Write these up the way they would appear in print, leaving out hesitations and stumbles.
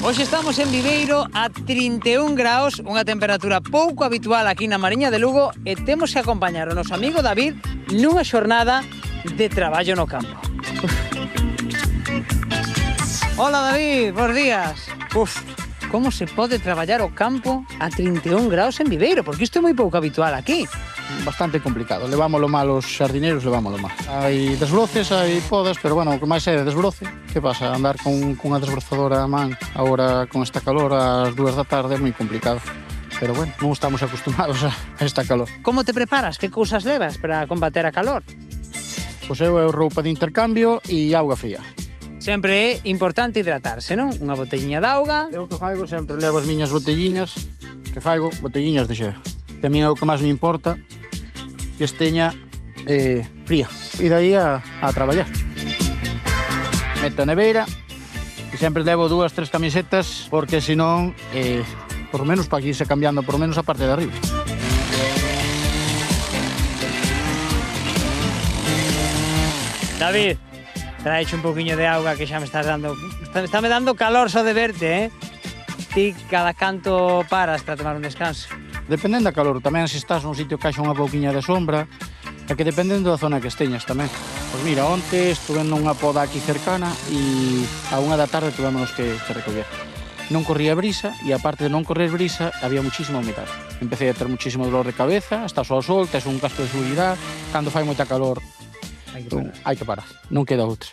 Hoxe estamos en Viveiro a 31 graus, unha temperatura pouco habitual aquí na Mariña de Lugo, e temos que acompañar o noso amigo David nunha xornada de traballo no campo. Hola David, bons días. Como se pode traballar o campo a 31 graus en Viveiro? Porque isto é moi pouco habitual aquí. Bastante complicado, levámolo mal os xardineiros, levámolo mal. Hai desbroces, hai podas, pero bueno, o que máis é desbroce. Que pasa? Andar cunha desbrozadora a man agora con esta calor ás 2 da tarde é moi complicado. Pero bueno, non estamos acostumados a esta calor. Como te preparas? Que cousas levas para combater a calor? Pois eu roupa de intercambio e auga fría. Sempre é importante hidratarse, non? Unha botelliña de auga. Eu que faigo sempre levo as miñas botelliñas, que faigo botelliñas de xeo. Que a mí é o que máis me importa, que esteña fría. E dai a traballar. Meto a neveira e sempre levo 2, 3 camisetas, porque senón, por menos para irse cambiando, por menos a parte de arriba. David, traeche un poquinho de auga que xa me estás dando... Está me dando calor só de verte, Ti cada canto paras para tomar un descanso? Dependendo da calor, tamén se estás nun sitio que haxa unha pouquiña de sombra, e que dependendo da zona que esteñas tamén. Pois mira, onte estuve nunha poda aquí cercana e a 1 da tarde tuvémonos que recoller. Non corría brisa e aparte de non correr brisa, había muchísima humedade. Empecé a ter muchísimo dolor de cabeza, estás ao sol, tes un casco de seguridade, cando fai moita calor, hai que parar, non queda outra.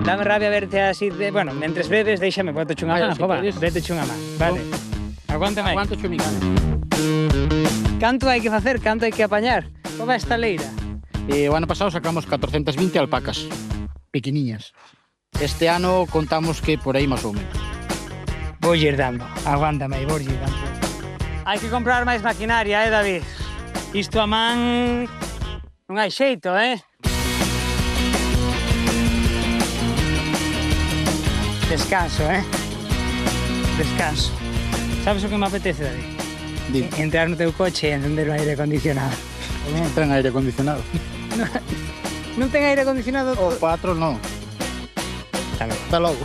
Dame rabia verte así de... Bueno, mentres bebes, déixame, botoche unha man, jova, vete unha man, vale. Aguántame aí. Aguanto chumicano. Canto hai que facer, canto hai que apañar? Toda esta leira. O ano pasado sacamos 420 alpacas, pequeniñas. Este ano contamos que por aí máis ou menos. Vou ir dando, aguántame aí, vou ir dando. Hai que comprar máis maquinaria, David? Isto a man non hai xeito, Descanso, Descanso. Sabes o que me apetece, David? Dime. Entrar no teu coche e encender o aire acondicionado. Non ten aire acondicionado. Non ten aire acondicionado? O 4 non. Está ben. Hasta logo.